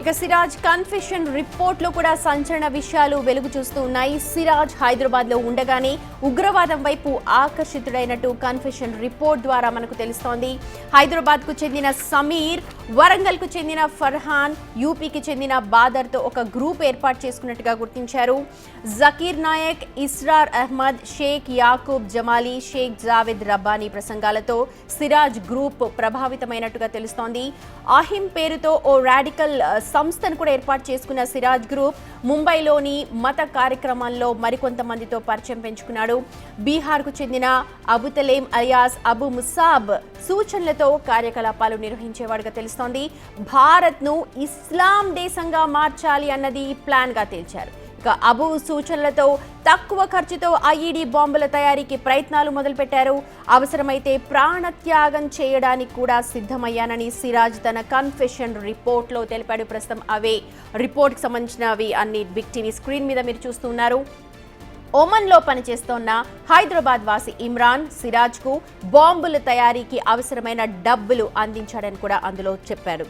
ఇక సిరాజ్ కన్ఫెషన్ రిపోర్ట్లో కూడా సంచలన విషయాలు వెలుగు చూస్తూ ఉన్నాయి. సిరాజ్ హైదరాబాద్లో ఉండగానే ఉగ్రవాదం వైపు ఆకర్షితుడైనట్టు కన్ఫెషన్ రిపోర్ట్ ద్వారా మనకు తెలుస్తోంది. హైదరాబాద్కు చెందిన సమీర్, వరంగల్కు చెందిన ఫర్హాన్, యూపీకి చెందిన బాదర్తో ఒక గ్రూప్ ఏర్పాటు చేసుకున్నట్టుగా గుర్తించారు. జకీర్ నాయక్, ఇస్రార్ అహ్మద్, షేక్ యాకూబ్ జమాలీ, షేక్ జావేద్ రబ్బానీ ప్రసంగాలతో సిరాజ్ గ్రూప్ ప్రభావితమైనట్టుగా తెలుస్తోంది. ఆహిం పేరుతో ఓ రాడికల్ సంస్థను కూడా ఏర్పాటు చేసుకున్న సిరాజ్ గ్రూప్ ముంబైలోని మత కార్యక్రమాల్లో మరికొంతమందితో పరిచయం పెంచుకున్నాడు. బీహార్కు చెందిన అబుతలేం అలియాస్ అబు ముసాబ్ సూచనలతో కార్యకలాపాలు నిర్వహించేవాడుగా తెలుస్తోంది. భారత్ను ఇస్లాం దేశంగా మార్చాలి అన్నది ప్లాన్గా తేల్చారు. ఇక అబు సూచనలతో తక్కువ ఖర్చుతో ఐఈడీ బాంబుల తయారీకి ప్రయత్నాలు మొదలుపెట్టారు. అవసరమైతే ప్రాణత్యాగం చేయడానికి కూడా సిద్ధమయ్యానని సిరాజ్ తన కన్ఫెషన్ రిపోర్ట్లో తెలిపాడు. ప్రస్తుతం అవే రిపోర్ట్కి సంబంధించినవి అన్ని బిగ్ టీవీ స్క్రీన్ మీద మీరు చూస్తున్నారు. ఒమన్లో పనిచేస్తోన్న హైదరాబాద్ వాసి ఇమ్రాన్ సిరాజ్కు బాంబుల తయారీకి అవసరమైన డబ్బులు అందించాడని కూడా అందులో చెప్పారు.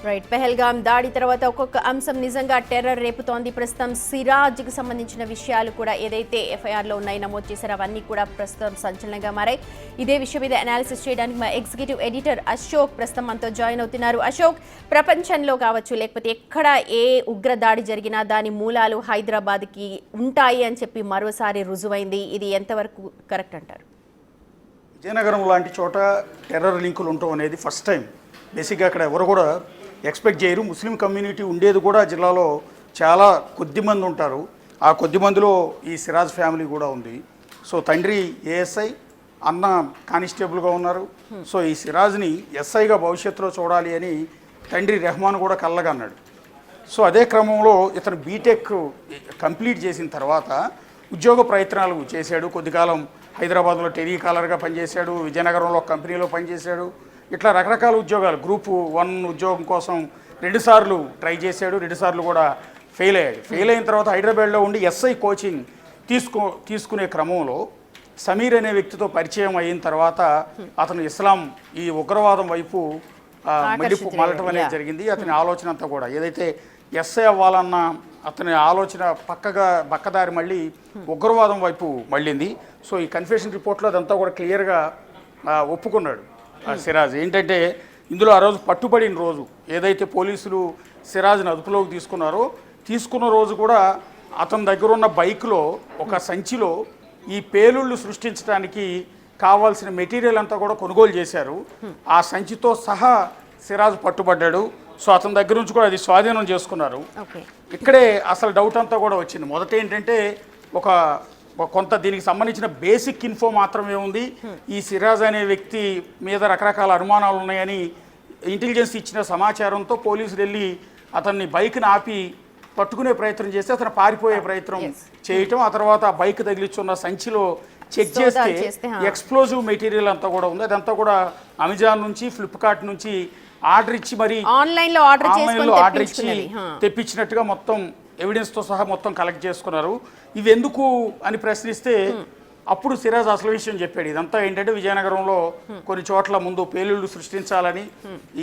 రైట్, పెహల్గాం దాడి తర్వాత ఒక్కొక్క అంశం నిజంగా టెర్రర్ రేపుతోంది. ప్రస్తుతం సిరాజ్కి సంబంధించిన విషయాలు కూడా ఏదైతే ఎఫ్ఐఆర్లో ఉన్నాయి, నమోదు చేశారో అవన్నీ కూడా ప్రస్తుతం సంచలనంగా మారాయి. ఇదే విషయం మీద అనాలిసిస్ చేయడానికి మా ఎగ్జిక్యూటివ్ ఎడిటర్ అశోక్ ప్రస్తుతం మనతో జాయిన్ అవుతున్నారు. అశోక్, ప్రపంచంలో కావచ్చు లేకపోతే ఎక్కడ ఏ ఉగ్ర దాడి జరిగినా దాని మూలాలు హైదరాబాద్కి ఉంటాయి అని చెప్పి మరోసారి రుజువైంది. ఇది ఎంతవరకు కరెక్ట్ అంటారు? విజయనగరం లాంటి చోట టెర్రర్ లింకులు ఉండటం అనేది ఫస్ట్ టైం. బేసిక్గా అక్కడ ఎవరు కూడా ఎక్స్పెక్ట్ చేయరు. ముస్లిం కమ్యూనిటీ ఉండేది కూడా జిల్లాలో చాలా కొద్ది మంది ఉంటారు. ఆ కొద్ది మందిలో ఈ సిరాజ్ ఫ్యామిలీ కూడా ఉంది. సో తండ్రి ఏఎస్ఐ, అన్న కానిస్టేబుల్గా ఉన్నారు. సో ఈ సిరాజ్ని ఎస్ఐగా భవిష్యత్తులో చూడాలి అని తండ్రి రెహమాన్ కూడా కళ్ళగా అన్నాడు. సో అదే క్రమంలో ఇతను బీటెక్ కంప్లీట్ చేసిన తర్వాత ఉద్యోగ ప్రయత్నాలు చేశాడు. కొద్దికాలం హైదరాబాద్లో టెలికాలర్గా పనిచేశాడు, విజయనగరంలో కంపెనీలో పనిచేశాడు. ఇట్లా రకరకాల ఉద్యోగాలు, గ్రూప్ 1 ఉద్యోగం కోసం 2 సార్లు ట్రై చేశాడు. 2 సార్లు కూడా ఫెయిల్ అయ్యాడు. ఫెయిల్ అయిన తర్వాత హైదరాబాద్లో ఉండి ఎస్ఐ కోచింగ్ తీసుకునే క్రమంలో సమీర్ అనే వ్యక్తితో పరిచయం అయిన తర్వాత అతను ఇస్లాం, ఈ ఉగ్రవాదం వైపు మళ్ళటం అనేది జరిగింది. అతని ఆలోచన అంతా కూడా ఏదైతే ఎస్ఐ అవ్వాలన్న అతని ఆలోచన పక్కదారి మళ్ళీ ఉగ్రవాదం వైపు మళ్ళింది. సో ఈ కన్ఫెషన్ రిపోర్ట్లో అదంతా కూడా క్లియర్గా ఒప్పుకున్నాడు సిరాజ్. ఏంటంటే ఇందులో ఆ రోజు పట్టుబడిన రోజు ఏదైతే పోలీసులు సిరాజ్ని అదుపులోకి తీసుకున్న రోజు కూడా అతని దగ్గర ఉన్న బైక్లో ఒక సంచిలో ఈ పేలుళ్ళు సృష్టించడానికి కావాల్సిన మెటీరియల్ అంతా కూడా కొనుగోలు చేశారు. ఆ సంచితో సహా సిరాజ్ పట్టుబడ్డాడు. సో అతని దగ్గర నుంచి కూడా అది స్వాధీనం చేసుకున్నారు. ఇక్కడే అసలు డౌట్ అంతా కూడా వచ్చింది. మొదట ఏంటంటే కొంత దీనికి సంబంధించిన బేసిక్ ఇన్ఫో మాత్రమే ఉంది. ఈ సిరాజ్ అనే వ్యక్తి మీద రకరకాల అనుమానాలు ఉన్నాయని ఇంటెలిజెన్స్ ఇచ్చిన సమాచారంతో పోలీసులు వెళ్ళి అతన్ని బైక్ని ఆపి పట్టుకునే ప్రయత్నం చేస్తే అతను పారిపోయే ప్రయత్నం చేయటం, ఆ తర్వాత ఆ బైక్ తగిలించున్న సంచిలో చెక్ చేస్తే ఎక్స్ప్లోజివ్ మెటీరియల్ అంతా కూడా ఉంది. అదంతా కూడా అమెజాన్ నుంచి, ఫ్లిప్కార్ట్ నుంచి ఆర్డర్ ఇచ్చి మరి ఆన్లైన్లో ఆర్డర్ ఇచ్చి తెప్పించినట్టుగా మొత్తం ఎవిడెన్స్తో సహా మొత్తం కలెక్ట్ చేసుకున్నారు. ఇవి ఎందుకు అని ప్రశ్నిస్తే అప్పుడు సిరాజ్ అసలు విషయం చెప్పాడు. ఇదంతా ఏంటంటే విజయనగరంలో కొన్ని చోట్ల ముందు పేలుళ్ళు సృష్టించాలని,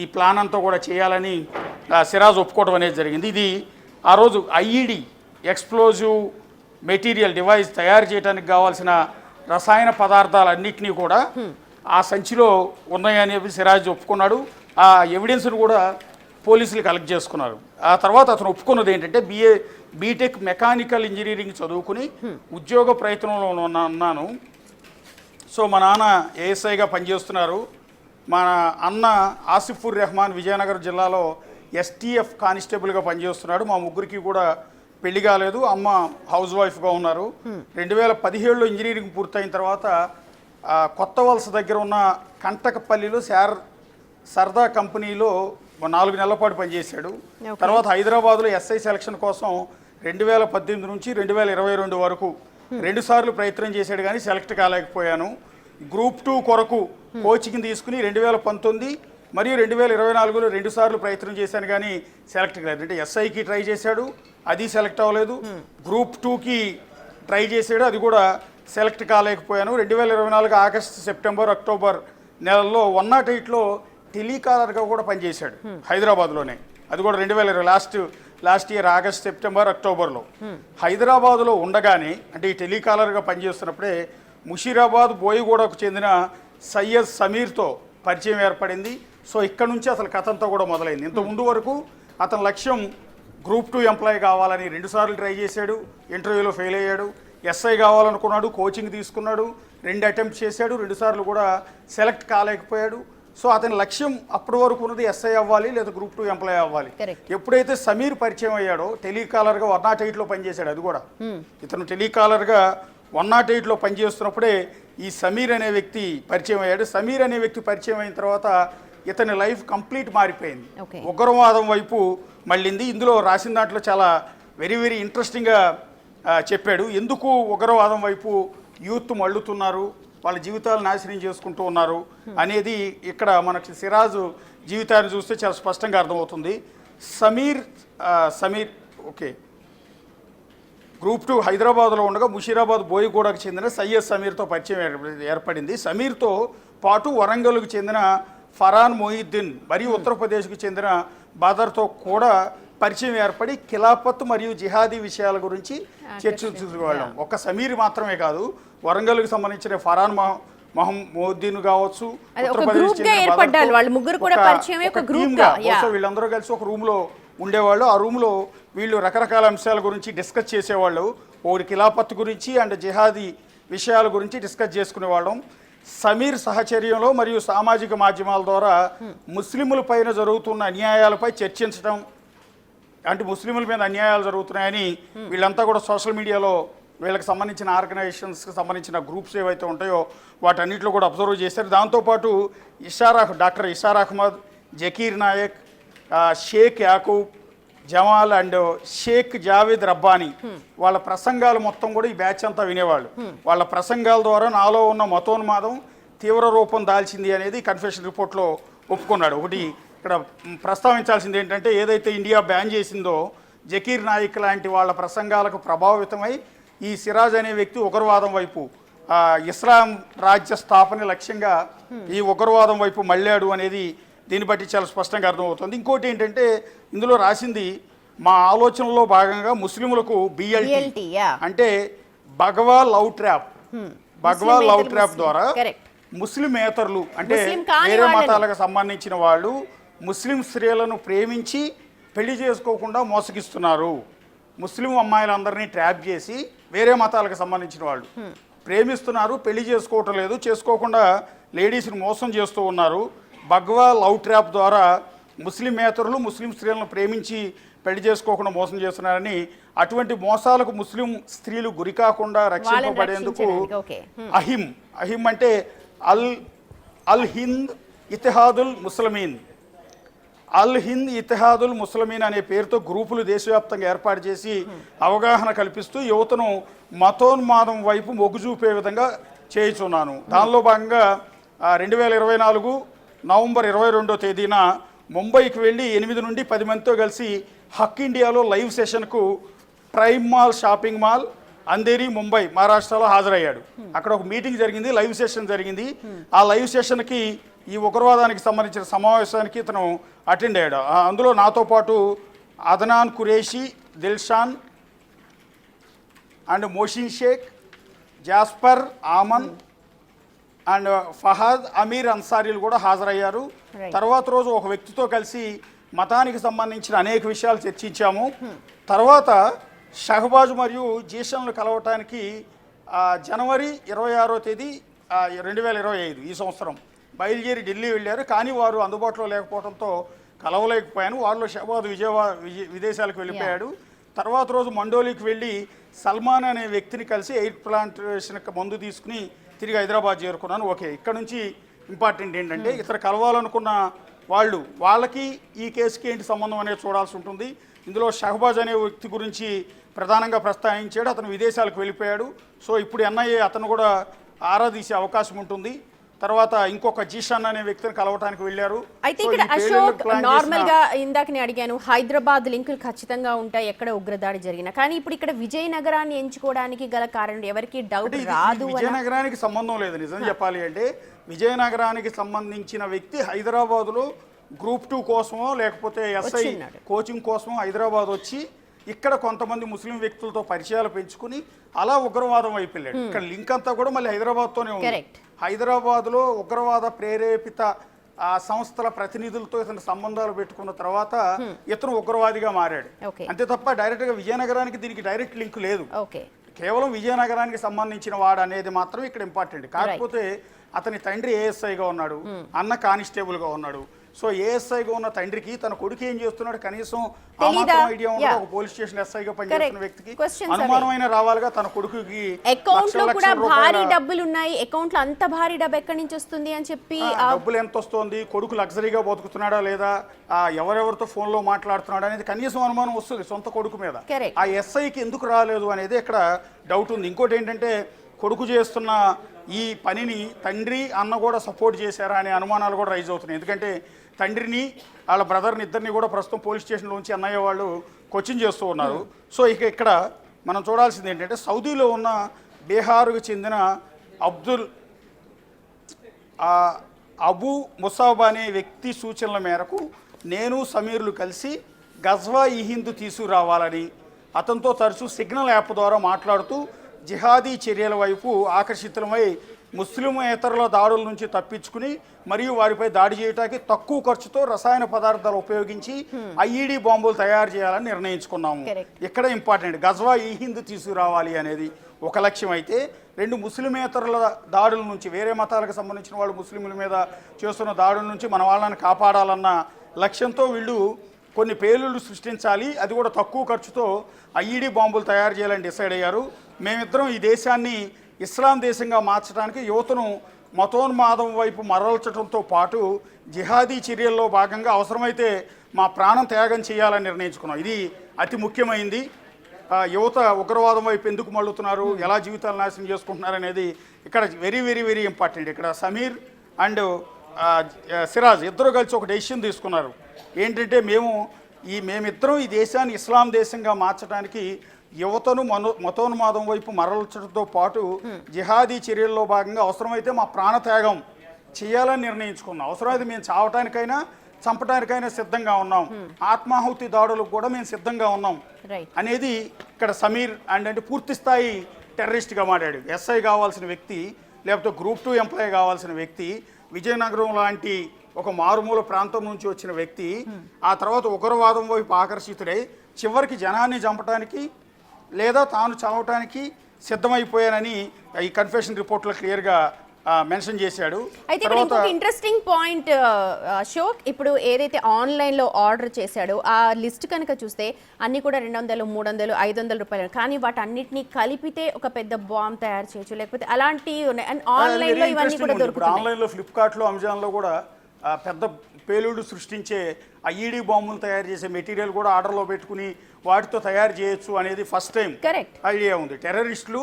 ఈ ప్లాన్ అంతా కూడా చేయాలని సిరాజ్ ఒప్పుకోవడం అనేది జరిగింది. ఇది ఆ రోజు ఐఈడి ఎక్స్ప్లోజివ్ మెటీరియల్ డివైస్ తయారు చేయడానికి కావాల్సిన రసాయన పదార్థాలన్నింటినీ కూడా ఆ సంచిలో ఉన్నాయని సిరాజ్ ఒప్పుకున్నాడు. ఆ ఎవిడెన్స్ను కూడా పోలీసులు కలెక్ట్ చేసుకున్నారు. ఆ తర్వాత అతను ఒప్పుకున్నది ఏంటంటే బీటెక్ మెకానికల్ ఇంజనీరింగ్ చదువుకుని ఉద్యోగ ప్రయత్నంలో ఉన్నాను. సో మా నాన్న ఏఎస్ఐగా పనిచేస్తున్నారు. మా అన్న ఆసిఫుర్ రెహమాన్ విజయనగరం జిల్లాలో ఎస్టీఎఫ్ కానిస్టేబుల్గా పనిచేస్తున్నాడు. మా ముగ్గురికి కూడా పెళ్లి కాలేదు. అమ్మ హౌస్ వైఫ్గా ఉన్నారు. 2017లో ఇంజనీరింగ్ పూర్తయిన తర్వాత కొత్త వలస దగ్గర ఉన్న కంటకపల్లిలో సర్దా కంపెనీలో 4 నెలల పాటు పనిచేశాడు. తర్వాత హైదరాబాద్లో ఎస్ఐ సెలక్షన్ కోసం 2018 నుంచి 2022 వరకు 2 సార్లు ప్రయత్నం చేశాడు కానీ సెలెక్ట్ కాలేకపోయాను. గ్రూప్ 2 కొరకు కోచింగ్ తీసుకుని 2019 మరియు 2024లో 2 సార్లు ప్రయత్నం చేశాను కానీ సెలెక్ట్ కాలేదు. అంటే ఎస్ఐకి ట్రై చేశాడు, అది సెలెక్ట్ అవ్వలేదు. గ్రూప్ 2కి ట్రై చేశాడు, అది కూడా సెలెక్ట్ కాలేకపోయాను. 2024 ఆగస్టు, సెప్టెంబర్, అక్టోబర్ నెలల్లో 108లో టెలికాలర్గా కూడా పనిచేశాడు హైదరాబాద్లోనే. అది కూడా 2020 లాస్ట్ ఇయర్ ఆగస్ట్, సెప్టెంబర్, అక్టోబర్లో హైదరాబాద్లో ఉండగానే, అంటే ఈ టెలికాలర్గా పనిచేస్తున్నప్పుడే ముషీరాబాద్ బోయిగూడకు చెందిన సయ్యద్ సమీర్తో పరిచయం ఏర్పడింది. సో ఇక్కడ నుంచి అసలు కథ అంతా కూడా మొదలైంది. ఇంత ముందు వరకు అతని లక్ష్యం గ్రూప్ 2 ఎంప్లాయీ కావాలని 2 సార్లు ట్రై చేశాడు, ఇంటర్వ్యూలో ఫెయిల్ అయ్యాడు. ఎస్ఐ కావాలనుకున్నాడు, కోచింగ్ తీసుకున్నాడు, 2 అటెంప్ట్ చేశాడు, 2 సార్లు కూడా సెలెక్ట్ కాలేకపోయాడు. సో అతని లక్ష్యం అప్పటి వరకు ఉన్నది ఎస్ఐ అవ్వాలి లేదా గ్రూప్ 2 ఎంప్లాయీ అవ్వాలి. ఎప్పుడైతే సమీర్ పరిచయం అయ్యాడో టెలికాలర్గా 108లో పనిచేశాడు. అది కూడా ఇతను టెలికాలర్గా 108లో పనిచేస్తున్నప్పుడే ఈ సమీర్ అనే వ్యక్తి పరిచయం అయ్యాడు. సమీర్ అనే వ్యక్తి పరిచయం అయిన తర్వాత ఇతని లైఫ్ కంప్లీట్ మారిపోయింది, ఉగ్రవాదం వైపు మళ్ళింది. ఇందులో రాసిన దాంట్లో చాలా వెరీ వెరీ ఇంట్రెస్టింగ్గా చెప్పాడు. ఎందుకు ఉగ్రవాదం వైపు యూత్ మళ్ళుతున్నారు, వాళ్ళ జీవితాలు నాశనం చేసుకుంటూ ఉన్నారు అనేది ఇక్కడ మనకి సిరాజ్ జీవితాన్ని చూస్తే చాలా స్పష్టంగా అర్థమవుతుంది. సమీర్ ఓకే, గ్రూప్ 2 హైదరాబాద్లో ఉండగా ముషీరాబాద్ బోయిగూడకు చెందిన సయ్యద్ సమీర్తో పరిచయం ఏర్పడింది. సమీర్తో పాటు వరంగల్కు చెందిన ఫరాన్ మొయిద్దీన్ మరియు ఉత్తరప్రదేశ్కు చెందిన బదర్తో కూడా పరిచయం ఏర్పడి ఖిలాఫత్ మరియు జిహాదీ విషయాల గురించి చర్చించుకోవడం. ఒక సమీర్ మాత్రమే కాదు, వరంగల్కి సంబంధించిన ఫరాన్ మొహమ్మద్దీన్ కావచ్చు, వీళ్ళందరూ కలిసి ఒక రూమ్లో ఉండేవాళ్ళు. ఆ రూమ్లో వీళ్ళు రకరకాల అంశాల గురించి డిస్కస్ చేసేవాళ్ళు. ఒకటి ఖిలాఫత్ గురించి అండ్ జిహాదీ విషయాల గురించి డిస్కస్ చేసుకునేవాళ్ళం. సమీర్ సహచర్యంలో మరియు సామాజిక మాధ్యమాల ద్వారా ముస్లింల పైన జరుగుతున్న అన్యాయాలపై చర్చించడం, అంటే ముస్లింల మీద అన్యాయాలు జరుగుతున్నాయని వీళ్ళంతా కూడా సోషల్ మీడియాలో వీళ్ళకి సంబంధించిన ఆర్గనైజేషన్స్కి సంబంధించిన గ్రూప్స్ ఏవైతే ఉంటాయో వాటన్నిటిలో కూడా అబ్జర్వ్ చేశారు. దాంతోపాటు డాక్టర్ ఇషార్ అహ్మద్, జకీర్ నాయక్, షేక్ యాకూబ్ జమాల్ అండ్ షేక్ జావేద్ రబ్బానీ వాళ్ళ ప్రసంగాలు మొత్తం కూడా ఈ బ్యాచ్ అంతా వినేవాళ్ళు. వాళ్ళ ప్రసంగాల ద్వారా నాలో ఉన్న మతోన్మాదం తీవ్ర రూపం దాల్చింది అనేది కన్ఫెషన్ రిపోర్ట్లో ఒప్పుకున్నాడు. ఒకటి ఇక్కడ ప్రస్తావించాల్సింది ఏంటంటే, ఏదైతే ఇండియా బ్యాన్ చేసిందో జకీర్ నాయక్ లాంటి వాళ్ళ ప్రసంగాలకు ప్రభావితమై ఈ సిరాజ్ అనే వ్యక్తి ఉగ్రవాదం వైపు, ఇస్లాం రాజ్య స్థాపన లక్ష్యంగా ఈ ఉగ్రవాదం వైపు మళ్ళాడు అనేది దీన్ని బట్టి చాలా స్పష్టంగా అర్థమవుతుంది. ఇంకోటి ఏంటంటే, ఇందులో రాసింది మా ఆలోచనలో భాగంగా ముస్లింలకు బిఎల్టీ అంటే భగవా లవ్ ట్రాప్ ద్వారా ముస్లిమేతరులు అంటే వేరే మతాలకు సంబంధించిన వాళ్ళు ముస్లిం స్త్రీలను ప్రేమించి పెళ్లి చేసుకోకుండా మోసగిస్తున్నారు. ముస్లిం అమ్మాయిలందరినీ ట్రాప్ చేసి వేరే మతాలకు సంబంధించిన వాళ్ళు ప్రేమిస్తున్నారు, పెళ్లి చేసుకోవటం లేదు, చేసుకోకుండా లేడీస్ని మోసం చేస్తూ ఉన్నారు. భగవా లవ్ ట్రాప్ ద్వారా ముస్లిమేతరులు ముస్లిం స్త్రీలను ప్రేమించి పెళ్లి చేసుకోకుండా మోసం చేస్తున్నారని, అటువంటి మోసాలకు ముస్లిం స్త్రీలు గురి కాకుండా రక్షింపబడేందుకు అహిం అంటే అల్ హింద్ ఇతిహాదుల్ ముస్లిమీన్ అనే పేరుతో గ్రూపులు దేశవ్యాప్తంగా ఏర్పాటు చేసి అవగాహన కల్పిస్తూ యువతను మతోన్మాదం వైపు మొగ్గు చూపే విధంగా చేయుచున్నాను. దానిలో భాగంగా 2024 నవంబర్ 22వ తేదీన ముంబైకి వెళ్ళి 8 నుండి 10 మందితో కలిసి హక్ ఇండియాలో లైవ్ సెషన్కు prime mall shopping mall Andheri Mumbai మహారాష్ట్రలో హాజరయ్యాడు. అక్కడ ఒక మీటింగ్ జరిగింది, లైవ్ సెషన్ జరిగింది. ఆ లైవ్ సెషన్కి ఈ ఉగ్రవాదానికి సంబంధించిన సమావేశానికి ఇతను అటెండ్ అయ్యాడు. అందులో నాతో పాటు Adnan Qureshi, Dilshan and Mohsin Sheikh, Jasper Aman and Fahad Amir అన్సారీలు కూడా హాజరయ్యారు. తర్వాత రోజు ఒక వ్యక్తితో కలిసి మతానికి సంబంధించిన అనేక విషయాలు చర్చించాము. తర్వాత షహబాజ్ మరియు జీషన్లు కలవటానికి జనవరి 26వ తేదీ 2025 ఈ సంవత్సరం బయలుదేరి ఢిల్లీ వెళ్ళారు. కానీ వారు అందుబాటులో లేకపోవడంతో కలవలేకపోయాను. వాళ్ళు షహబాజ్ విదేశాలకు వెళ్ళిపోయాడు. తర్వాత రోజు మండోలీకి వెళ్ళి సల్మాన్ అనే వ్యక్తిని కలిసి ఎయిర్ ప్లాంటేషన్కి మందు తీసుకుని తిరిగి హైదరాబాద్ చేరుకున్నాను. ఓకే, ఇక్కడ నుంచి ఇంపార్టెంట్ ఏంటంటే, ఇతర కలవాలనుకున్న వాళ్ళకి ఈ కేసుకి ఏంటి సంబంధం అనేది చూడాల్సి ఉంటుంది. ఇందులో షహబాజ్ అనే వ్యక్తి గురించి ప్రధానంగా ప్రస్తావించాడు. అతను విదేశాలకు వెళ్ళిపోయాడు. సో ఇప్పుడు ఎన్ఐఏ అతను కూడా ఆరా తీసే అవకాశం ఉంటుంది. తర్వాత ఇంకొక జీషన్ అనే వ్యక్తిని కలవటానికి వెళ్ళారు. అయితే ఇక్కడ అశోక్ నార్మల్ గా ఇందాక నేను అడిగాను, హైదరాబాద్ లింకులు ఖచ్చితంగా ఉంటాయి ఎక్కడ ఉగ్రదాడి జరిగినా, కానీ ఇప్పుడు ఇక్కడ విజయనగరాన్ని ఎంచుకోవడానికి గల కారణం ఎవరికి డౌట్ రాదు. విజయనగరానికి సంబంధం లేదు. నిజం చెప్పాలి అంటే విజయనగరానికి సంబంధించిన వ్యక్తి హైదరాబాదులో గ్రూప్ 2 కోసమో లేకపోతే ఎస్ఐ కోచింగ్ కోసమో హైదరాబాద్ వచ్చి ఇక్కడ కొంతమంది ముస్లిం వ్యక్తులతో పరిచయాలు పెంచుకుని అలా ఉగ్రవాదం వైపు వెళ్ళాడు. ఇక్కడ లింక్ అంతా కూడా మళ్ళీ హైదరాబాద్తోనే ఉంది. హైదరాబాద్లో ఉగ్రవాద ప్రేరేపిత సంస్థల ప్రతినిధులతో ఇతను సంబంధాలు పెట్టుకున్న తర్వాత ఇతను ఉగ్రవాదిగా మారాడు. అంతే తప్ప డైరెక్ట్గా విజయనగరానికి దీనికి డైరెక్ట్ లింక్ లేదు. కేవలం విజయనగరానికి సంబంధించిన వాడు అనేది మాత్రం ఇక్కడ ఇంపార్టెంట్. కాకపోతే అతని తండ్రి ఏఎస్ఐగా ఉన్నాడు, అన్న కానిస్టేబుల్గా ఉన్నాడు. సో ఏఎస్ఐగా ఉన్న తండ్రికి తన కొడుకు ఏం చేస్తున్నాడు కనీసం ఐడియా ఉండదు. ఒక పోలీస్ స్టేషన్ ఎస్ఐగా పనిచేస్తున్న వ్యక్తికి అనుమానమైన రావాలిగా. తన కొడుకుకి అకౌంట్ లో కూడా భారీ డబ్బులు ఉన్నాయి, అకౌంట్ లో అంత భారీ డబ్బు ఎక్కడి నుంచి వస్తుంది అని చెప్పి డబ్బులు ఎంత వస్తుంది, కొడుకు లగ్జరీగా బతుకుతున్నాడా లేదా, ఎవరెవరితో ఫోన్ లో మాట్లాడుతున్నాడా అనేది కనీసం అనుమానం వస్తుంది సొంత కొడుకు మీద. ఆ ఎస్ఐకి ఎందుకు రాలేదు అనేది ఇక్కడ డౌట్ ఉంది. ఇంకోటి ఏంటంటే కొడుకు చేస్తున్న ఈ పనిని తండ్రి అన్న కూడా సపోర్ట్ చేశారా అనే అనుమానాలు కూడా రైజ్ అవుతున్నాయి. ఎందుకంటే తండ్రిని వాళ్ళ బ్రదర్ని ఇద్దరిని కూడా ప్రస్తుతం పోలీస్ స్టేషన్లోంచి అన్నయ్య వాళ్ళు కోచింగ్ చేస్తూ ఉన్నారు. సో ఇక్కడ మనం చూడాల్సింది ఏంటంటే సౌదీలో ఉన్న బీహార్కు చెందిన అబు ముసాబ్ అనే వ్యక్తి సూచనల మేరకు నేను సమీర్లు కలిసి గజ్వా ఈ హింద్ తీసుకురావాలని అతనితో తరచూ సిగ్నల్ యాప్ ద్వారా మాట్లాడుతూ జిహాదీ చర్యల వైపు ఆకర్షితులమై ముస్లిమేతరుల దాడుల నుంచి తప్పించుకుని మరియు వారిపై దాడి చేయడానికి తక్కువ ఖర్చుతో రసాయన పదార్థాలు ఉపయోగించి ఐఈడి బాంబులు తయారు చేయాలని నిర్ణయించుకున్నాము. ఇక్కడ ఇంపార్టెంట్ గజ్వా ఈ హింద్ తీసుకురావాలి అనేది ఒక లక్ష్యం అయితే, రెండు ముస్లిమేతరుల దాడుల నుంచి, వేరే మతాలకు సంబంధించిన వాళ్ళు ముస్లింల మీద చేస్తున్న దాడుల నుంచి మన వాళ్ళని కాపాడాలన్న లక్ష్యంతో వీళ్ళు కొన్ని పేలుళ్లు సృష్టించాలి, అది కూడా తక్కువ ఖర్చుతో ఐఈడి బాంబులు తయారు చేయాలని డిసైడ్ అయ్యారు. మేమిద్దరం ఈ దేశాన్ని ఇస్లాం దేశంగా మార్చడానికి యువతను మతోన్మాదం వైపు మరల్చడంతో పాటు జిహాదీ చర్యల్లో భాగంగా అవసరమైతే మా ప్రాణం త్యాగం చేయాలని నిర్ణయించుకున్నాం. ఇది అతి ముఖ్యమైంది. యువత ఉగ్రవాదం వైపు ఎందుకు మళ్ళుతున్నారు, ఎలా జీవితాలు నాశనం చేసుకుంటున్నారు అనేది ఇక్కడ వెరీ వెరీ వెరీ ఇంపార్టెంట్. ఇక్కడ సమీర్ అండ్ సిరాజ్ ఇద్దరు కలిసి ఒక డెసిషన్ తీసుకున్నారు. ఏంటంటే మేమిద్దరం ఈ దేశాన్ని ఇస్లాం దేశంగా మార్చడానికి యువతను మతోన్మాదం వైపు మరల్చడంతో పాటు జిహాదీ చర్యల్లో భాగంగా అవసరమైతే మా ప్రాణత్యాగం చేయాలని నిర్ణయించుకున్నాం. అవసరమైతే మేము చావటానికైనా చంపటానికైనా సిద్ధంగా ఉన్నాం, ఆత్మాహుతి దాడులకు కూడా మేము సిద్ధంగా ఉన్నాం అనేది ఇక్కడ సమీర్ అంటే పూర్తి స్థాయి టెర్రరిస్ట్గా మారాడు. ఎస్ఐ కావాల్సిన వ్యక్తి లేకపోతే గ్రూప్ 2 ఎంప్లాయీ కావాల్సిన వ్యక్తి, విజయనగరం లాంటి ఒక మారుమూల ప్రాంతం నుంచి వచ్చిన వ్యక్తి ఆ తర్వాత ఉగ్రవాదం వైపు ఆకర్షితుడై చివరికి జనాన్ని చంపటానికి లేదా తాను చావటానికి సిద్ధమైపోయానని ఈ కన్ఫెషన్ రిపోర్ట్లో క్లియర్గా మెన్షన్ చేశాడు. అయితే ఇక్కడ ఇంకొక ఇంట్రెస్టింగ్ పాయింట్ అశోక్, ఇప్పుడు ఏదైతే ఆన్లైన్లో ఆర్డర్ చేశాడో ఆ లిస్ట్ కనుక చూస్తే అన్ని కూడా 200, 300, 500 రూపాయలు, కానీ వాటన్నిటిని కలిపితే ఒక పెద్ద బాంబ్ తయారు చేయొచ్చు, లేకపోతే అలాంటివి ఉన్నాయి. ఆన్లైన్లో ఇవన్నీ కూడా దొరుకుతాయి. ఆన్లైన్లో ఫ్లిప్కార్ట్లో అమెజాన్లో కూడా పెద్ద పేలుడు సృష్టించే ఐఈడి బాంబులు తయారు చేసే మెటీరియల్ కూడా ఆర్డర్లో పెట్టుకుని వాటితో తయారు చేయొచ్చు అనేది ఫస్ట్ టైం ఐడియా ఉంది. టెర్రరిస్టులు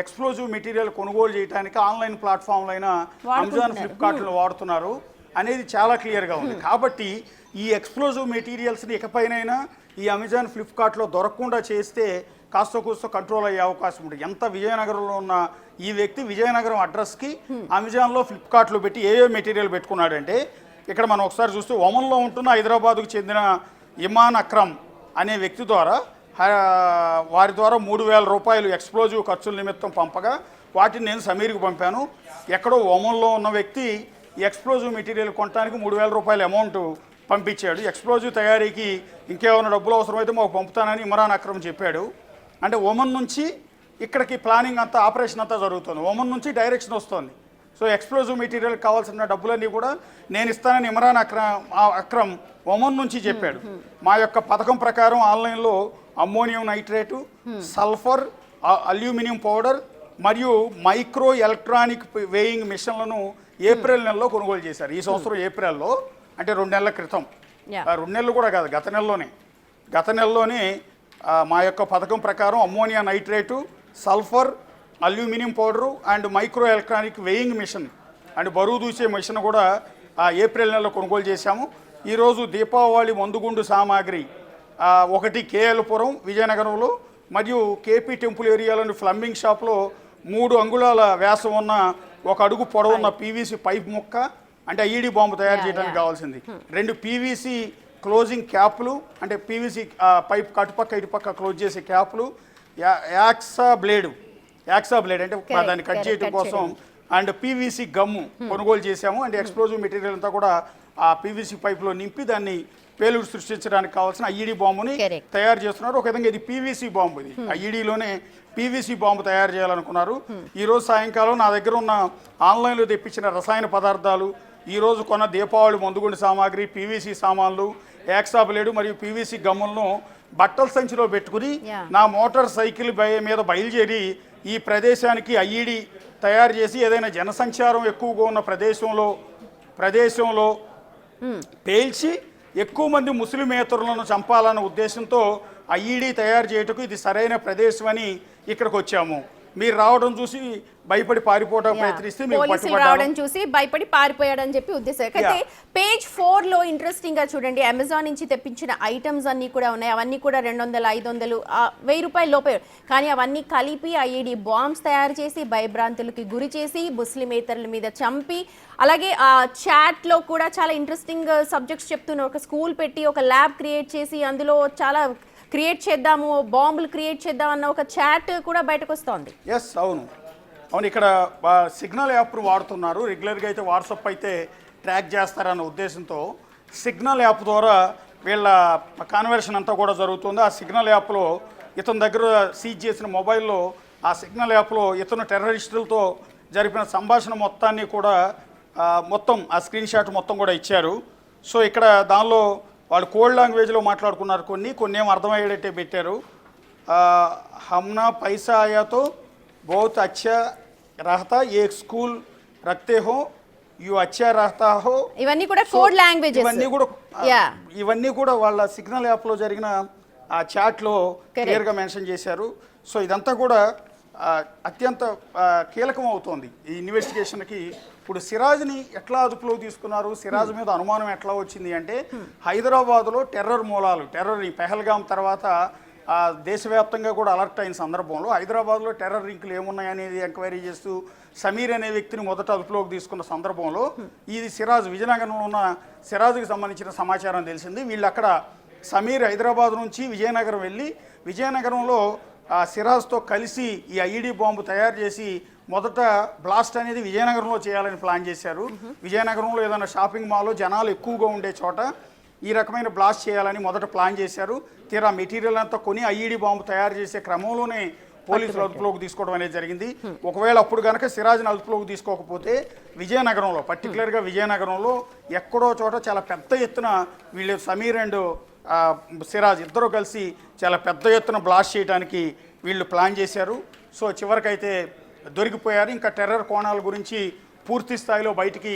ఎక్స్ప్లోజివ్ మెటీరియల్ కొనుగోలు చేయడానికి ఆన్లైన్ ప్లాట్ఫామ్లు అయిన అమెజాన్, ఫ్లిప్కార్ట్లో వాడుతున్నారు అనేది చాలా క్లియర్గా ఉంది. కాబట్టి ఈ ఎక్స్ప్లోజివ్ మెటీరియల్స్ని ఇకపైనైనా ఈ అమెజాన్, ఫ్లిప్కార్ట్లో దొరకకుండా చేస్తే కాస్త కూస్తో కంట్రోల్ అయ్యే అవకాశం ఉంటుంది. ఎంత విజయనగరంలో ఉన్న ఈ వ్యక్తి విజయనగరం అడ్రస్కి అమెజాన్లో, ఫ్లిప్కార్ట్లో పెట్టి ఏ మెటీరియల్ పెట్టుకున్నాడంటే, ఇక్కడ మనం ఒకసారి చూస్తే ఒమన్లో ఉంటున్న హైదరాబాద్కు చెందిన ఇమాన్ అక్రమ్ అనే వ్యక్తి ద్వారా వారి ద్వారా 3,000 రూపాయలు ఎక్స్ప్లోజివ్ ఖర్చుల నిమిత్తం పంపగా వాటిని నేను సమీర్కి పంపాను. ఎక్కడో ఒమన్లో ఉన్న వ్యక్తి ఎక్స్ప్లోజివ్ మెటీరియల్ కొనడానికి 3,000 రూపాయల అమౌంట్ పంపించాడు. ఎక్స్ప్లోజివ్ తయారీకి ఇంకేమైనా డబ్బులు అవసరమైతే మాకు పంపుతానని ఇమ్రాన్ అక్రమ్ చెప్పాడు. అంటే ఒమన్ నుంచి ఇక్కడికి ప్లానింగ్ అంతా, ఆపరేషన్ అంతా జరుగుతుంది. ఒమన్ నుంచి డైరెక్షన్ వస్తుంది. సో ఎక్స్ప్లోజివ్ మెటీరియల్ కావాల్సిన డబ్బులన్నీ కూడా నేను ఇస్తానని ఇమ్రాన్ అక్రమ్ ఒమన్ నుంచి చెప్పాడు. మా యొక్క పథకం ప్రకారం ఆన్లైన్లో ammonium nitrate, sulphur, aluminium powder మరియు మైక్రో ఎలక్ట్రానిక్ వేయింగ్ మిషన్లను ఏప్రిల్ నెలలో కొనుగోలు చేశారు. ఈ సంవత్సరం ఏప్రిల్లో, అంటే 2 నెలల క్రితం. 2 నెలలు కూడా కాదు, గత నెలలోనే. గత నెలలోనే మా యొక్క పథకం ప్రకారం ammonia nitrate, sulphur, aluminium powder and micro electronic weighing machine and బరువు దూసే మిషన్ కూడా ఏప్రిల్ నెలలో కొనుగోలు చేశాము. ఈరోజు దీపావళి మందుగుండు సామాగ్రి 1 కేఎల్పురం విజయనగరంలో మరియు కేపీ టెంపుల్ ఏరియాలోని ప్లంబింగ్ షాప్లో 3 అంగుళాల వ్యాసం ఉన్న 1 అడుగు పొడవున్న పీవీసీ పైప్ ముక్క అంటే ఐఈడి బాంబు తయారు చేయడానికి కావాల్సింది, 2 పీవీసీ క్లోజింగ్ క్యాప్లు అంటే పీవీసీ పైప్ అటుపక్క ఇటుపక్క క్లోజ్ చేసే క్యాప్లు, యాక్సా బ్లేడ్ అంటే దాన్ని కట్ చేయడం కోసం అండ్ పీవీసీ గమ్ము కొనుగోలు చేశాము. అండ్ ఎక్స్ప్లోజివ్ మెటీరియల్ అంతా కూడా ఆ పీవీసీ పైప్లో నింపి దాన్ని పేలుడు సృష్టించడానికి కావాల్సిన ఐఈడి బాంబుని తయారు చేస్తున్నారు. ఒక విధంగా ఇది పీవీసీ బాంబు, ఇది ఐఈడిలోనే పీవీసీ బాంబు తయారు చేయాలనుకున్నారు. ఈరోజు సాయంకాలం నా దగ్గర ఉన్న ఆన్లైన్లో తెప్పించిన రసాయన పదార్థాలు, ఈరోజు కొన్న దీపావళి మందుగుండు సామాగ్రి, పీవీసీ సామాన్లు, యాక్సా బ్లేడు మరియు పీవీసీ గమ్ములను బట్టల సంచిలో పెట్టుకుని నా మోటార్ సైకిల్ మీద బయలుదేరి ఈ ప్రదేశానికి ఐఈడి తయారు చేసి ఏదైనా జనసంచారం ఎక్కువగా ఉన్న ప్రదేశంలో పేల్చి ఎక్కువ మంది ముస్లిమేతరులను చంపాలన్న ఉద్దేశంతో ఐఈడి తయారు చేయటకు ఇది సరైన ప్రదేశం అని ఇక్కడికి వచ్చాము. మీరు రావడం చూసి భయపడి పారిపోవడం ప్రయత్నిస్తే పోలీసులు రావడం చూసి భయపడి పారిపోయాడని చెప్పి ఉద్దేశం. అయితే పేజ్ 4 లో ఇంట్రెస్టింగ్ గా చూడండి, అమెజాన్ నుంచి తెప్పించిన ఐటమ్స్ అన్ని కూడా ఉన్నాయి. అవన్నీ కూడా 200, 500, 1000 రూపాయల లోపే, కానీ అవన్నీ కలిపి ఐఈడి బాంబ్స్ తయారు చేసి భయభ్రాంతులకి గురి చేసి ముస్లిమేతరుల మీద చంపి, అలాగే ఆ చాట్ లో కూడా చాలా ఇంట్రెస్టింగ్ సబ్జెక్ట్స్ చెప్తున్నారు. ఒక స్కూల్ పెట్టి ఒక ల్యాబ్ క్రియేట్ చేసి అందులో చాలా క్రియేట్ చేద్దాము, బాంబులు క్రియేట్ చేద్దాం అన్న ఒక చాట్ కూడా బయటకు వస్తోంది. ఎస్, అవును. ఇక్కడ సిగ్నల్ యాప్ను వాడుతున్నారు. రెగ్యులర్గా అయితే వాట్సాప్ అయితే ట్రాక్ చేస్తారన్న ఉద్దేశంతో సిగ్నల్ యాప్ ద్వారా వీళ్ళ కాన్వర్షన్ అంతా కూడా జరుగుతుంది. ఆ సిగ్నల్ యాప్లో ఇతని దగ్గర సీజ్ చేసిన మొబైల్లో ఆ సిగ్నల్ యాప్లో ఇతను టెర్రరిస్టులతో జరిపిన సంభాషణ మొత్తాన్ని కూడా మొత్తం ఆ స్క్రీన్ షాట్ మొత్తం కూడా ఇచ్చారు. సో ఇక్కడ దానిలో వాళ్ళు కోడ్ లాంగ్వేజ్లో మాట్లాడుకున్నారు, కొన్ని ఏమో అర్థమయ్యేటట్టే పెట్టారు. హమ్నా పైసా ఆయాతో बहुत अच्छा रहता, एक स्कूल रखते हो, यू अच्छा रहता हो. ఇవన్నీ కూడా కోడ్ లాంగ్వేజెస్, ఇవన్నీ కూడా వాళ్ళ సిగ్నల్ యాప్లో జరిగిన ఆ చాట్లో క్లియర్గా మెన్షన్ చేశారు. సో ఇదంతా కూడా అత్యంత కీలకం అవుతోంది ఈ ఇన్వెస్టిగేషన్కి. ఇప్పుడు సిరాజ్ని ఎట్లా అదుపులో తీసుకున్నారు, సిరాజ్ మీద అనుమానం ఎట్లా వచ్చింది అంటే హైదరాబాద్లో టెర్రర్ ఈ పెహల్గాం తర్వాత దేశవ్యాప్తంగా కూడా అలర్ట్ అయిన సందర్భంలో హైదరాబాద్లో టెర్రర్ లింకులు ఏమున్నాయనేది ఎంక్వైరీ చేస్తూ సమీర్ అనే వ్యక్తిని మొదట అదుపులోకి తీసుకున్న సందర్భంలో ఇది సిరాజ్, విజయనగరంలో ఉన్న సిరాజ్కి సంబంధించిన సమాచారం తెలిసింది. వీళ్ళు అక్కడ సమీర్ హైదరాబాద్ నుంచి విజయనగరం వెళ్ళి విజయనగరంలో సిరాజ్తో కలిసి ఈ ఐఈడి బాంబు తయారు చేసి మొదట బ్లాస్ట్ అనేది విజయనగరంలో చేయాలని ప్లాన్ చేశారు. విజయనగరంలో ఏదైనా షాపింగ్ మాల్లో జనాలు ఎక్కువగా ఉండే చోట ఈ రకమైన బ్లాస్ట్ చేయాలని మొదట ప్లాన్ చేశారు. తీరా మెటీరియల్ అంతా కొని ఐఈడి బాంబు తయారు చేసే క్రమంలోనే పోలీసులు అదుపులోకి తీసుకోవడం అనేది జరిగింది. ఒకవేళ అప్పుడు కనుక సిరాజ్ని అదుపులోకి తీసుకోకపోతే విజయనగరంలో, పర్టికులర్గా విజయనగరంలో ఎక్కడో చోట చాలా పెద్ద ఎత్తున వీళ్ళు సమీర్ అండ్ సిరాజ్ ఇద్దరు కలిసి చాలా పెద్ద ఎత్తున బ్లాస్ట్ చేయడానికి వీళ్ళు ప్లాన్ చేశారు. సో చివరికైతే దొరికిపోయారు. ఇంకా టెర్రర్ కోణాల గురించి పూర్తి స్థాయిలో బయటికి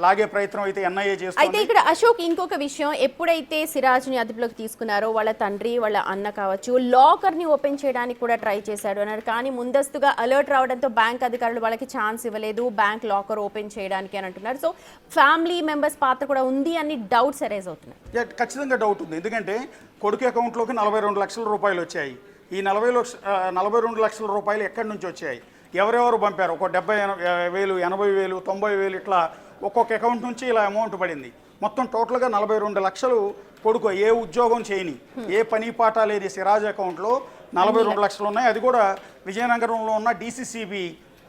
లాగే ప్రయత్నం అయితే ఎన్ఐఏ చేస్తుంది. అయితే ఇక్కడ అశోక్ ఇంకొక విషయం, ఎప్పుడైతే సిరాజ్ని అదుపులోకి తీసుకున్నారో వాళ్ళ తండ్రి వాళ్ళ అన్న కావచ్చు లాకర్ని ఓపెన్ చేయడానికి కూడా ట్రై చేశాడు అన్నారు. కానీ ముందస్తుగా అలర్ట్ రావడంతో బ్యాంక్ అధికారులు వాళ్ళకి ఛాన్స్ ఇవ్వలేదు బ్యాంక్ లాకర్ ఓపెన్ చేయడానికి అని అంటున్నారు. సో ఫ్యామిలీ మెంబర్స్ పాత్ర కూడా ఉంది అని డౌట్స్ అరైజ్ అవుతున్నాయి. ఖచ్చితంగా డౌట్ ఉంది. ఎందుకంటే కొడుకు అకౌంట్లోకి 42 లక్షల రూపాయలు వచ్చాయి. ఈ 42 లక్షల రూపాయలు ఎక్కడి నుంచి వచ్చాయి, ఎవరెవరు పంపారు? ఒక 70,000, 80,000, 90,000 ఇట్లా ఒక్కొక్క అకౌంట్ నుంచి ఇలా అమౌంట్ పడింది. మొత్తం టోటల్గా 42 లక్షలు కొడుకు, ఏ ఉద్యోగం చేయని, ఏ పని పాట లేని సిరాజ్ అకౌంట్లో 42 లక్షలు ఉన్నాయి. అది కూడా విజయనగరంలో ఉన్న డిసిసిబి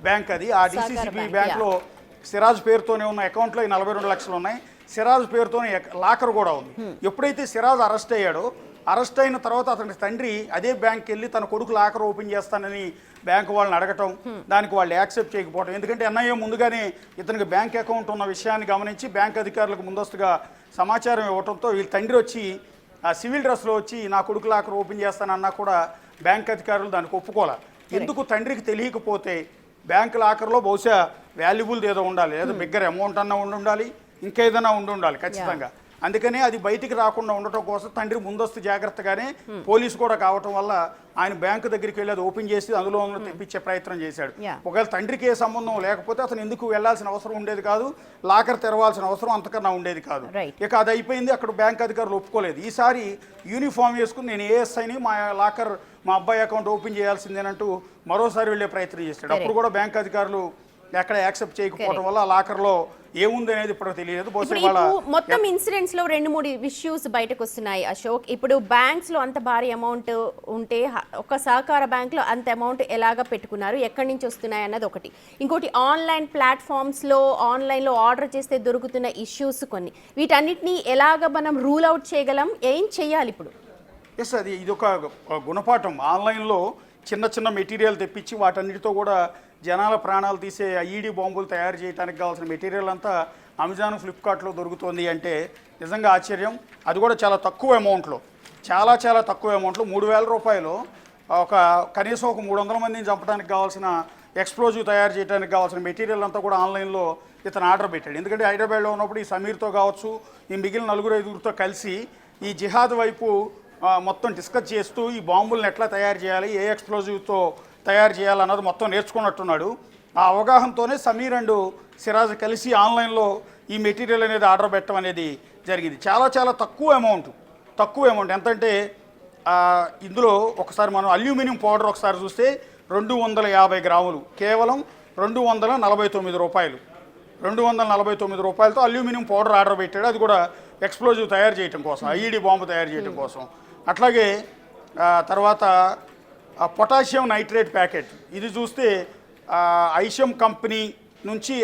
బ్యాంక్. అది ఆ డిసిసిబి బ్యాంక్లో సిరాజ్ పేరుతోనే ఉన్న అకౌంట్లో 42 లక్షలు ఉన్నాయి. సిరాజ్ పేరుతోనే లాకర్ కూడా ఉంది. ఎప్పుడైతే సిరాజ్ అరెస్ట్ అయిన తర్వాత అతని తండ్రి అదే బ్యాంక్కి వెళ్ళి తన కొడుకు లాకర్ ఓపెన్ చేస్తానని బ్యాంకు వాళ్ళని అడగటం, దానికి వాళ్ళు యాక్సెప్ట్ చేయకపోవడం. ఎందుకంటే ఎన్ఐఏ ముందుగానే ఇతనికి బ్యాంక్ అకౌంట్ ఉన్న విషయాన్ని గమనించి బ్యాంక్ అధికారులకు ముందస్తుగా సమాచారం ఇవ్వడంతో వీళ్ళ తండ్రి వచ్చి ఆ సివిల్ డ్రెస్లో వచ్చి నా కొడుకు లాకర్ ఓపెన్ చేస్తానన్నా కూడా బ్యాంక్ అధికారులు దానికి ఒప్పుకోలే. ఎందుకు తండ్రికి తెలియకపోతే బ్యాంక్ లాకర్లో బహుశా వాల్యుబుల్ ఏదో ఉండాలి, లేదా బిగ్గర్ అమౌంట్ అన్నా ఉండాలి, ఇంకేదైనా ఉండాలి ఖచ్చితంగా. అందుకనే అది బయటికి రాకుండా ఉండటం కోసం తండ్రి ముందస్తు జాగ్రత్తగానే పోలీసు కూడా కావటం వల్ల ఆయన బ్యాంకు దగ్గరికి వెళ్ళి అది ఓపెన్ చేసి అందులో తెప్పించే ప్రయత్నం చేశాడు. ఒకవేళ తండ్రికి ఏ సంబంధం లేకపోతే అతను ఎందుకు వెళ్లాల్సిన అవసరం ఉండేది కాదు, లాకర్ తెరవాల్సిన అవసరం అంతకన్నా ఉండేది కాదు. ఇక అది అయిపోయింది, అక్కడ బ్యాంక్ అధికారులు ఒప్పుకోలేదు. ఈసారి యూనిఫామ్ వేసుకుని నేను ఏఎస్ఐని, మా లాకర్ మా అబ్బాయి అకౌంట్ ఓపెన్ చేయాల్సిందేనంటూ మరోసారి వెళ్ళే ప్రయత్నం చేశాడు. అప్పుడు కూడా బ్యాంక్ అధికారులు ఎక్కడ యాక్సెప్ట్ చేయకపోవడం వల్ల ఆ లాకర్లో ఏముంది అనేది ఇప్పుడు తెలియదు. మొత్తం ఇన్సిడెంట్స్ లో 2-3 ఇష్యూస్ బయటకు వస్తున్నాయి అశోక్. ఇప్పుడు బ్యాంక్స్ లో అంత భారీ అమౌంట్ ఉంటే ఒక సహకార బ్యాంక్ లో అంత అమౌంట్ ఎలాగ పెట్టుకున్నారు, ఎక్కడి నుంచి వస్తున్నాయి అన్నది ఒకటి. ఇంకోటి ఆన్లైన్ ప్లాట్ఫామ్స్ లో ఆన్లైన్ లో ఆర్డర్ చేస్తే దొరుకుతున్న ఇష్యూస్ కొన్ని, వీటన్నిటిని ఎలాగ మనం రూల్ అవుట్ చేయగలం, ఏం చేయాలి ఇప్పుడు? ఎస్, అది ఇదొక గుణపాఠం. ఆన్లైన్లో చిన్న చిన్న మెటీరియల్ తెప్పించి వాటన్నిటితో కూడా జనాల ప్రాణాలు తీసే ఐఈడి బాంబులు తయారు చేయడానికి కావాల్సిన మెటీరియల్ అంతా అమెజాన్, ఫ్లిప్కార్ట్లో దొరుకుతుంది అంటే నిజంగా ఆశ్చర్యం. అది కూడా చాలా తక్కువ అమౌంట్లో, చాలా చాలా తక్కువ అమౌంట్లో 3,000 రూపాయలు కనీసం ఒక 300 మందిని చంపడానికి కావాల్సిన ఎక్స్ప్లోజివ్ తయారు చేయడానికి కావాల్సిన మెటీరియల్ అంతా కూడా ఆన్లైన్లో ఇతను ఆర్డర్ పెట్టాడు. ఎందుకంటే హైదరాబాద్లో ఉన్నప్పుడు ఈ సమీర్తో కావచ్చు, ఈ మిగిలిన 4-5 కలిసి ఈ జిహాద్ వైపు మొత్తం డిస్కస్ చేస్తూ ఈ బాంబులను ఎట్లా తయారు చేయాలి, ఏ ఎక్స్ప్లోజివ్తో తయారు చేయాలన్నది మొత్తం నేర్చుకున్నట్టున్నాడు. ఆ అవగాహనతోనే సమీర్ అండ్ సిరాజ్ కలిసి ఆన్లైన్లో ఈ మెటీరియల్ అనేది ఆర్డర్ పెట్టడం అనేది జరిగింది. చాలా చాలా తక్కువ అమౌంట్ ఎంతంటే ఇందులో ఒకసారి మనం అల్యూమినియం పౌడర్ ఒకసారి చూస్తే 250 గ్రాములు, కేవలం 249 రూపాయలు. 249 రూపాయలతో అల్యూమినియం పౌడర్ ఆర్డర్ పెట్టాడు. అది కూడా ఎక్స్ప్లోజివ్ తయారు చేయడం కోసం, ఐఈడి బాంబు తయారు చేయడం కోసం. అట్లాగే తర్వాత పొటాషియం నైట్రేట్ ప్యాకెట్, ఇది చూస్తే ఐషమ్ కంపెనీ నుంచి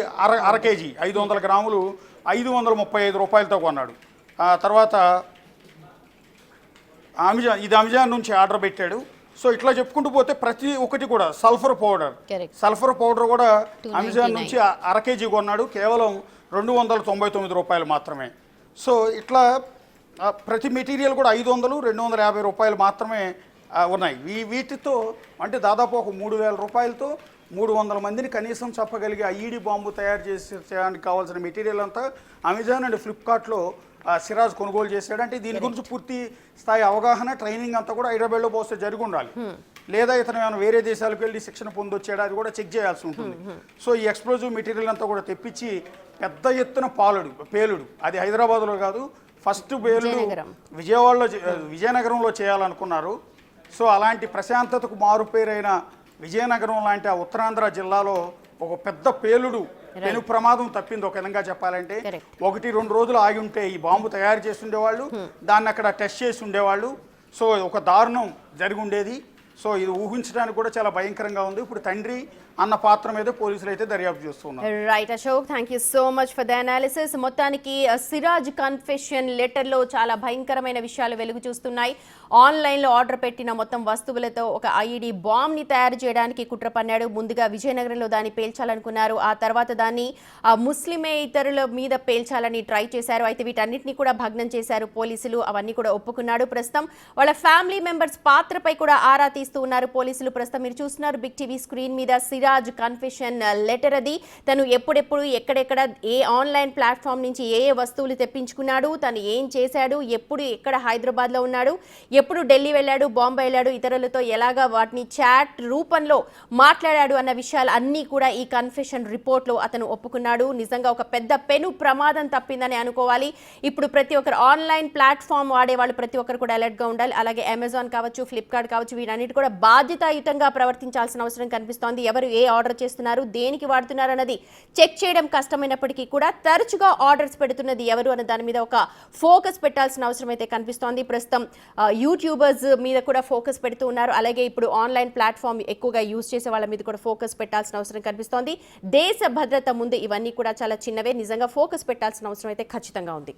అర కేజీ 500 గ్రాములు 535 రూపాయలతో కొన్నాడు. తర్వాత అమెజాన్ నుంచి ఆర్డర్ పెట్టాడు. సో ఇట్లా చెప్పుకుంటూ పోతే ప్రతి ఒక్కటి కూడా సల్ఫర్ పౌడర్ కూడా అమెజాన్ నుంచి అర కేజీ కొన్నాడు, కేవలం 299 రూపాయలు మాత్రమే. సో ఇట్లా ప్రతి మెటీరియల్ కూడా 500-250 రూపాయలు మాత్రమే ఉన్నాయి. వీటితో అంటే దాదాపు ఒక 3,000 రూపాయలతో 300 మందిని కనీసం చెప్పగలిగే ఐఈడి బాంబు తయారు చేయడానికి కావాల్సిన మెటీరియల్ అంతా అమెజాన్ అండ్ ఫ్లిప్కార్ట్లో సిరాజ్ కొనుగోలు చేశాడు. అంటే దీని గురించి పూర్తి స్థాయి అవగాహన, ట్రైనింగ్ అంతా కూడా హైదరాబాద్లో పోస్తే జరిగి ఉండాలి. లేదా ఇతను ఏమైనా వేరే దేశాలకు వెళ్ళి శిక్షణ పొందొచ్చాడు, అది కూడా చెక్ చేయాల్సి ఉంటుంది. సో ఈ ఎక్స్ప్లోజివ్ మెటీరియల్ అంతా కూడా తెప్పించి పెద్ద ఎత్తున పేలుడు అది హైదరాబాద్లో కాదు, ఫస్ట్ పేలుడు విజయనగరంలో చేయాలనుకున్నారు. సో అలాంటి ప్రశాంతతకు మారుపేరైన విజయనగరం లాంటి ఆ ఉత్తరాంధ్ర జిల్లాలో ఒక పెద్ద పెను ప్రమాదం తప్పింది. ఒక విధంగా చెప్పాలంటే 1-2 రోజులు ఆగి ఉంటే ఈ బాంబు తయారు చేసి ఉండేవాళ్ళు, దాన్ని అక్కడ టెస్ట్ చేసి ఉండేవాళ్ళు. సో ఒక దారుణం జరిగి ఉండేది. సో ఇది ఊహించడానికి కూడా చాలా భయంకరంగా ఉంది. ఇప్పుడు తండ్రి అన్న పాత్ర మీద పోలీసులు అయితే దర్యాప్తు చేస్తున్నారు. Right Ashok, thank you so much for the analysis. మొత్తానికి సిరాజ్ కన్ఫెషన్ లెటర్లో చాలా భయంకరమైన విషయాలు వెలుగు చూస్తున్నాయి. ఆన్లైన్లో ఆర్డర్ పెట్టిన మొత్తం వస్తువులతో ఒక ఐఈడి బాంబ్ని తయారు చేయడానికి కుట్ర పన్నాడు. ముందుగా విజయనగరంలో దాన్ని పేల్చాలనుకున్నారు, ఆ తర్వాత దాన్ని ముస్లిమేతరుల మీద పేల్చాలని ట్రై చేశారు. అయితే వీటన్నిటిని కూడా భగ్నం చేశారు పోలీసులు, అవన్నీ కూడా ఒప్పుకున్నాడు. ప్రస్తుతం వాళ్ళ ఫ్యామిలీ మెంబర్స్ పాత్రపై కూడా ఆరా తీస్తూ ఉన్నారు పోలీసులు. ప్రస్తుతం మీరు చూస్తున్నారు బిగ్ టీవీ స్క్రీన్ మీద సిరాజ్ కన్ఫెషన్ లెటర్. అది తను ఎప్పుడెప్పుడు ఎక్కడెక్కడ ఏ ఆన్లైన్ ప్లాట్ఫామ్ నుంచి ఏ వస్తువులు తెప్పించుకున్నాడు, తను ఏం చేశాడు, ఎప్పుడు ఎక్కడ హైదరాబాద్లో ఉన్నాడు, ఎప్పుడు ఢిల్లీ వెళ్ళాడు, బాంబే వెళ్ళాడు, ఇతరులతో ఎలాగా వాటిని చాట్ రూపంలో మాట్లాడాడు అన్న విషయాలు అన్నీ కూడా ఈ కన్ఫెషన్ రిపోర్ట్లో అతను ఒప్పుకున్నాడు. నిజంగా ఒక పెను ప్రమాదం తప్పిందని అనుకోవాలి. ఇప్పుడు ప్రతి ఒక్కరు ఆన్లైన్ ప్లాట్ఫామ్ వాడేవాళ్ళు ప్రతి ఒక్కరు కూడా అలర్ట్గా ఉండాలి. అలాగే అమెజాన్ కావచ్చు, ఫ్లిప్కార్ట్ కావచ్చు, వీటన్నిటి కూడా బాధ్యతాయుతంగా ప్రవర్తించాల్సిన అవసరం కనిపిస్తోంది. ఎవరు ఏ ఆర్డర్ చేస్తున్నారు, దేనికి వాడుతున్నారు అన్నది చెక్ చేయడం కష్టమైనప్పటికీ కూడా తరచుగా ఆర్డర్స్ పెడుతున్నది ఎవరు అన్న దాని మీద ఒక ఫోకస్ పెట్టాల్సిన అవసరం అయితే కనిపిస్తోంది. ప్రస్తుతం యూట్యూబర్స్ మీద కూడా ఫోకస్ పెడుతూ ఉన్నారు. అలాగే ఇప్పుడు ఆన్లైన్ ప్లాట్ఫామ్ ఎక్కువగా యూజ్ చేసే వాళ్ళ మీద కూడా ఫోకస్ పెట్టాల్సిన అవసరం కనిపిస్తోంది. దేశ భద్రత ముందు ఇవన్నీ కూడా చాలా చిన్నవే. నిజంగా ఫోకస్ పెట్టాల్సిన అవసరం అయితే ఖచ్చితంగా ఉంది.